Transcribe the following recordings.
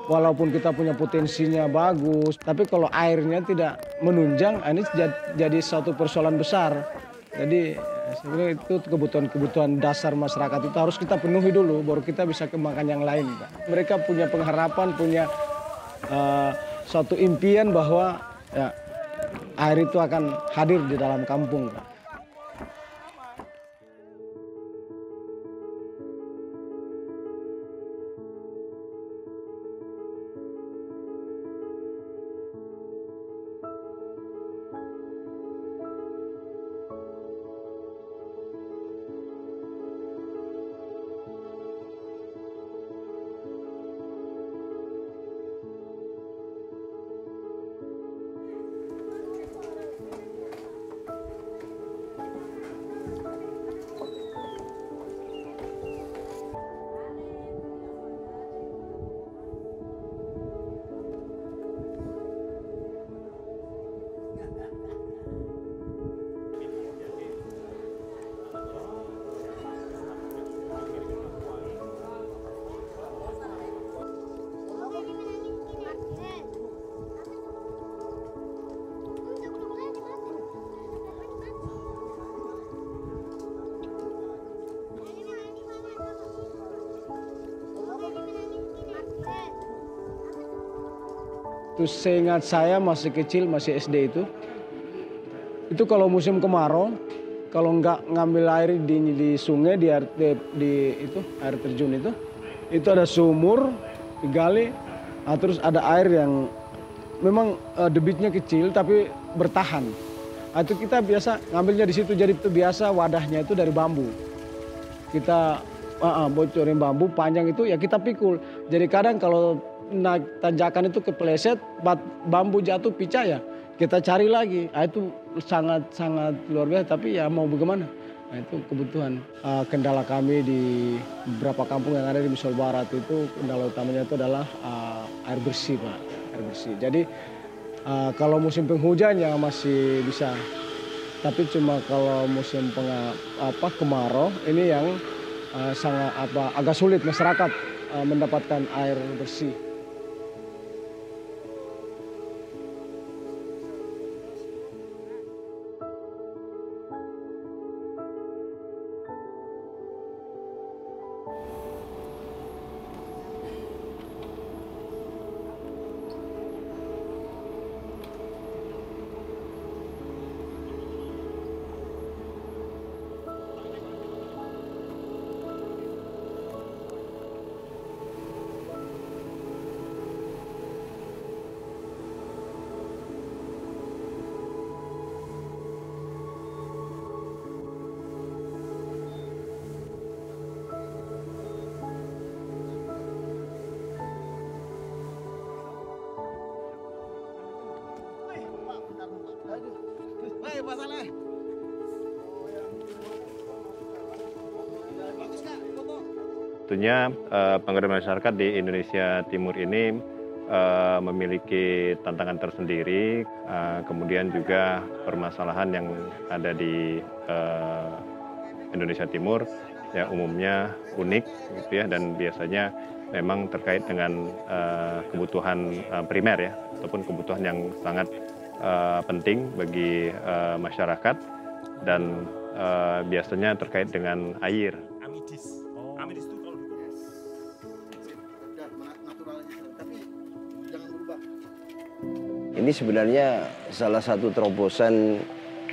walaupun kita punya potensinya bagus, tapi kalau airnya tidak menunjang, ini jadi satu persoalan besar. Jadi sebenarnya itu kebutuhan dasar masyarakat itu harus kita penuhi dulu, baru kita bisa kembangkan yang lain, Pak. Mereka punya pengharapan, punya suatu impian bahwa ya, air itu akan hadir di dalam kampung, Pak. Terus seingat saya masih kecil, masih SD itu kalau musim kemarau, kalau nggak ngambil air di sungai, di itu air terjun itu ada sumur digali, terus ada air yang memang debitnya kecil tapi bertahan. Itu kita biasa ngambilnya di situ, jadi itu biasa wadahnya itu dari bambu. Kita bocorin bambu panjang itu ya kita pikul. Jadi kadang kalau naik tanjakan itu kepleset, bambu jatuh pecah ya kita cari lagi. Itu sangat luar biasa, tapi ya mau bagaimana. Itu kebutuhan. Kendala kami di beberapa kampung yang ada di Misol Barat itu, kendala utamanya itu adalah air bersih, Pak. Air bersih. Jadi kalau musim penghujan ya masih bisa, tapi cuma kalau musim kemarau ini yang sangat agak sulit masyarakat mendapatkan air bersih. Tentunya penggerak masyarakat di Indonesia Timur ini memiliki tantangan tersendiri, kemudian juga permasalahan yang ada di Indonesia Timur ya umumnya unik gitu ya, dan biasanya memang terkait dengan kebutuhan primer ya, ataupun kebutuhan yang sangat penting bagi masyarakat, dan biasanya terkait dengan air. Ini sebenarnya salah satu terobosan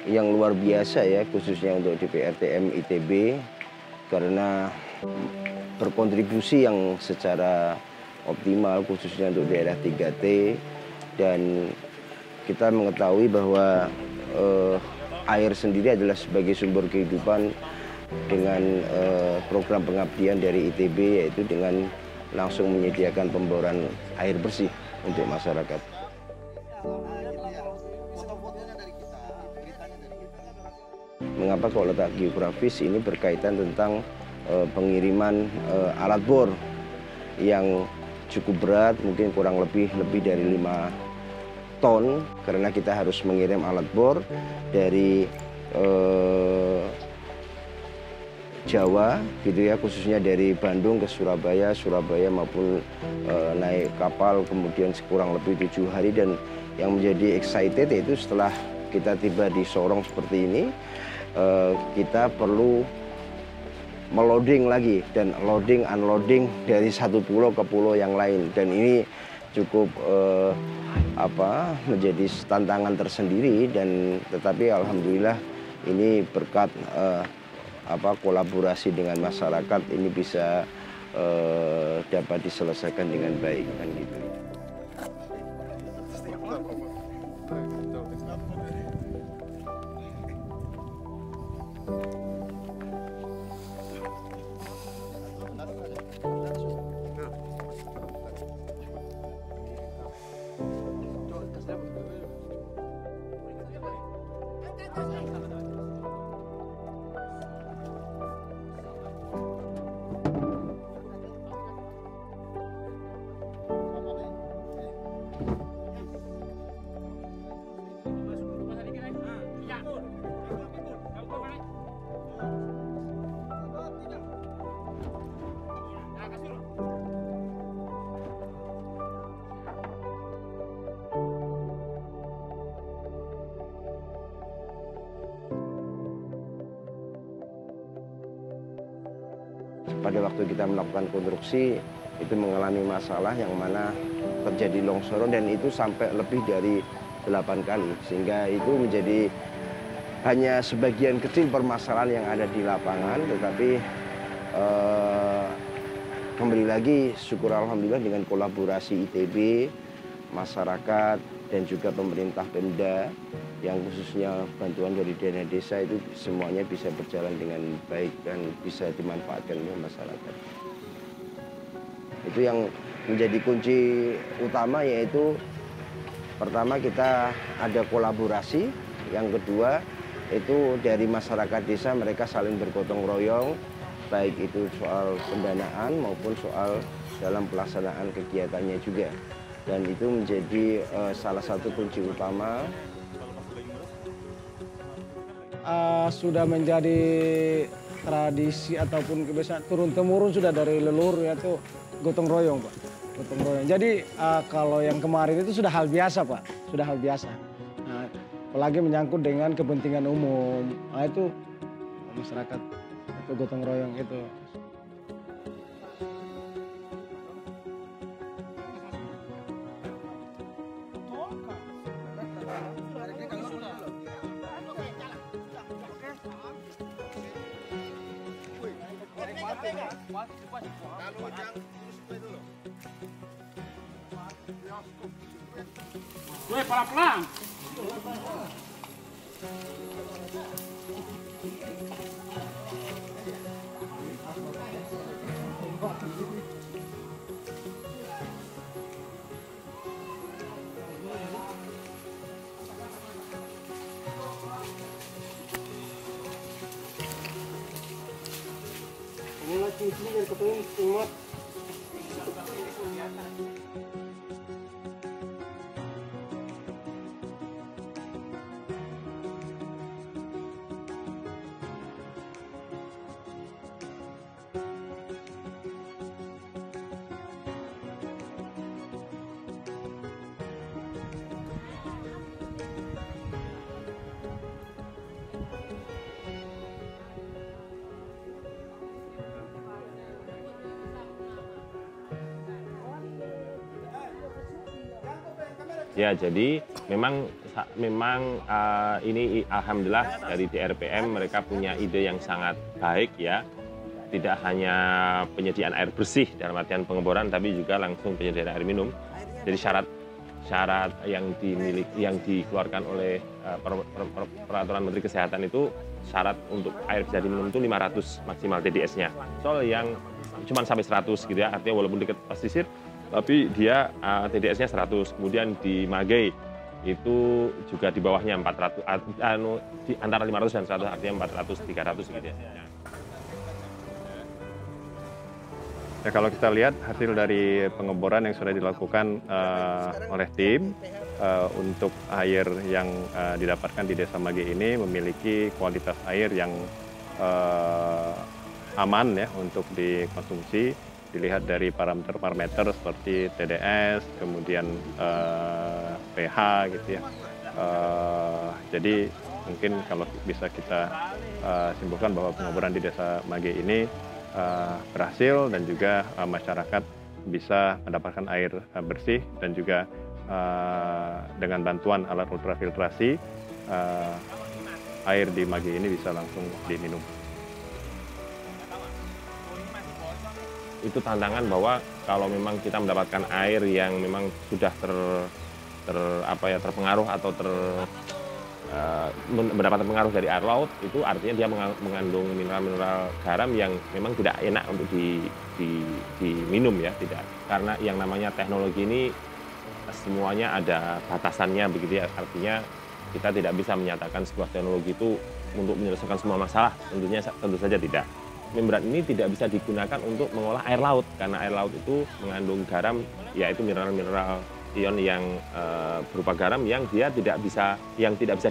yang luar biasa ya, khususnya untuk DPRTM ITB, karena berkontribusi yang secara optimal khususnya untuk daerah 3T, dan kita mengetahui bahwa air sendiri adalah sebagai sumber kehidupan. Dengan program pengabdian dari ITB, yaitu dengan langsung menyediakan pemboran air bersih untuk masyarakat. Mengapa kalau letak geografis ini berkaitan tentang pengiriman alat bor yang cukup berat, mungkin kurang lebih dari 5 ton, karena kita harus mengirim alat bor dari Jawa gitu ya, khususnya dari Bandung ke Surabaya, maupun naik kapal kemudian kurang lebih 7 hari. Dan yang menjadi excited yaitu setelah kita tiba di Sorong seperti ini, kita perlu meloading lagi dan loading unloading dari satu pulau ke pulau yang lain, dan ini cukup menjadi tantangan tersendiri. Dan tetapi alhamdulillah ini berkat kolaborasi dengan masyarakat ini bisa dapat diselesaikan dengan baik kan gitu. Pada waktu kita melakukan konstruksi itu mengalami masalah yang mana terjadi longsoran, dan itu sampai lebih dari 8 kali, sehingga itu menjadi hanya sebagian kecil permasalahan yang ada di lapangan. Tetapi kembali lagi syukur alhamdulillah dengan kolaborasi ITB, masyarakat, dan juga pemerintah Pemda yang khususnya bantuan dari dana desa, itu semuanya bisa berjalan dengan baik dan bisa dimanfaatkan oleh masyarakat. Itu yang menjadi kunci utama, yaitu pertama kita ada kolaborasi, yang kedua itu dari masyarakat desa mereka saling bergotong royong, baik itu soal pendanaan maupun soal dalam pelaksanaan kegiatannya juga. Dan itu menjadi salah satu kunci utama. Sudah menjadi tradisi ataupun kebiasaan turun-temurun sudah dari leluhur, yaitu gotong royong, Pak. Gotong royong. Jadi kalau yang kemarin itu sudah hal biasa, Pak. Sudah hal biasa. Nah, apalagi menyangkut dengan kepentingan umum. Nah, itu masyarakat itu gotong royong itu. Woi, pelan-pelan. Ya, jadi memang ini alhamdulillah dari DRPM mereka punya ide yang sangat baik ya. Tidak hanya penyediaan air bersih dalam artian pengeboran, tapi juga langsung penyediaan air minum. Jadi syarat yang dikeluarkan oleh peraturan Menteri Kesehatan itu syarat untuk air bisa diminum itu 500 maksimal TDS-nya. Soal yang cuma sampai 100 gitu ya, artinya walaupun dekat pesisir tapi dia TDS-nya 100. Kemudian di Magei itu juga di bawahnya 400, di antara 500 dan 100, artinya 400, 300 gitu ya. Ya, kalau kita lihat hasil dari pengeboran yang sudah dilakukan oleh tim untuk air yang didapatkan di Desa Magei ini memiliki kualitas air yang aman ya untuk dikonsumsi, dilihat dari parameter-parameter seperti TDS, kemudian pH gitu ya. Jadi mungkin kalau bisa kita simpulkan bahwa pengoboran di Desa Mageh ini berhasil, dan juga masyarakat bisa mendapatkan air bersih, dan juga dengan bantuan alat ultrafiltrasi air di Mageh ini bisa langsung diminum. Itu tantangan bahwa kalau memang kita mendapatkan air yang memang sudah terpengaruh atau mendapatkan pengaruh dari air laut, itu artinya dia mengandung mineral-mineral garam yang memang tidak enak untuk diminum ya, tidak. Karena yang namanya teknologi ini semuanya ada batasannya begitu ya, artinya kita tidak bisa menyatakan sebuah teknologi itu untuk menyelesaikan semua masalah, tentu saja tidak. Membran ini tidak bisa digunakan untuk mengolah air laut, karena air laut itu mengandung garam, yaitu mineral-mineral ion yang berupa garam yang tidak bisa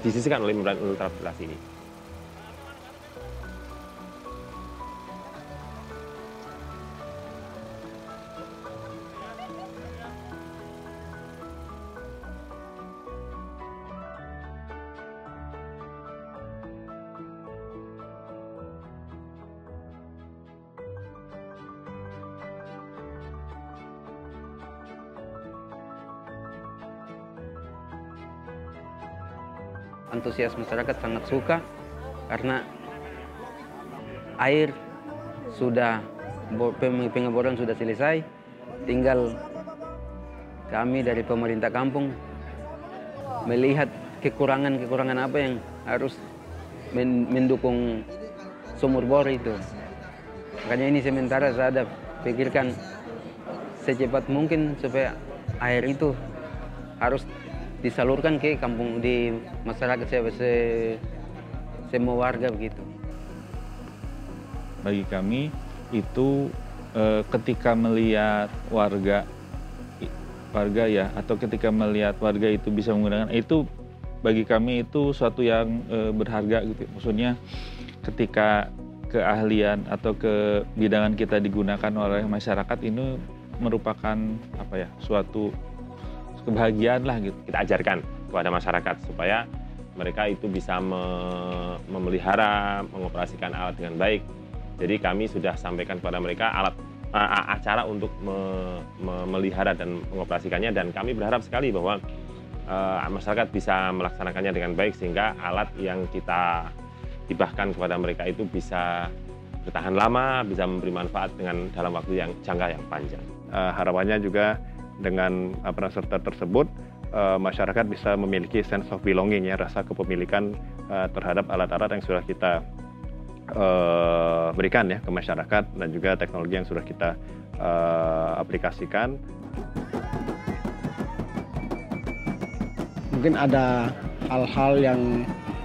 disisihkan oleh membran ultrafiltrasi ini. Antusias masyarakat sangat suka karena air sudah, pengeboran sudah selesai, tinggal kami dari pemerintah kampung melihat kekurangan apa yang harus mendukung sumur bor itu. Makanya ini sementara saya ada pikirkan secepat mungkin supaya air itu harus disalurkan ke kampung, di masyarakat semua warga begitu. Bagi kami itu ketika melihat warga ya, atau ketika melihat warga itu bisa menggunakan itu, bagi kami itu suatu yang berharga gitu. Maksudnya ketika keahlian atau kebidangan kita digunakan oleh masyarakat, ini merupakan suatu kebahagiaan lah gitu. Kita ajarkan kepada masyarakat supaya mereka itu bisa memelihara, mengoperasikan alat dengan baik. Jadi kami sudah sampaikan kepada mereka cara untuk memelihara dan mengoperasikannya, dan kami berharap sekali bahwa masyarakat bisa melaksanakannya dengan baik, sehingga alat yang kita hibahkan kepada mereka itu bisa bertahan lama, bisa memberi manfaat dalam waktu yang jangka yang panjang. Harapannya juga dengan peran serta tersebut, masyarakat bisa memiliki sense of belonging ya, rasa kepemilikan terhadap alat-alat yang sudah kita berikan ya ke masyarakat, dan juga teknologi yang sudah kita aplikasikan. Mungkin ada hal-hal yang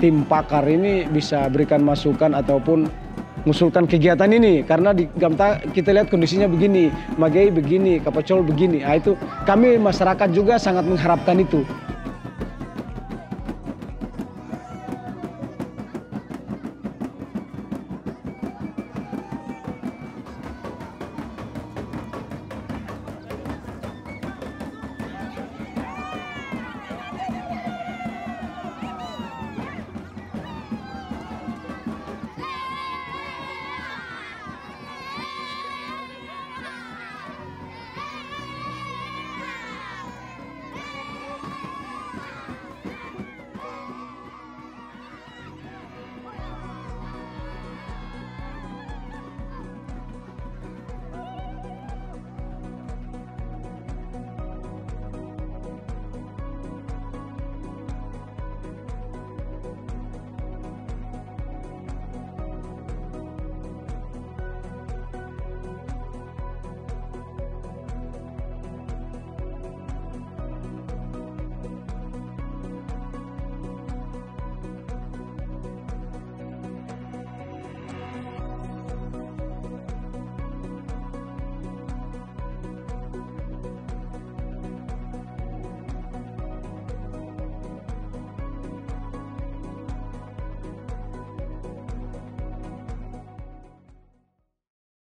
tim pakar ini bisa berikan masukan ataupun mengusulkan kegiatan ini, karena di Gamta kita lihat kondisinya begini, Mageh begini, Kapacol begini. Nah, itu kami masyarakat juga sangat mengharapkan itu.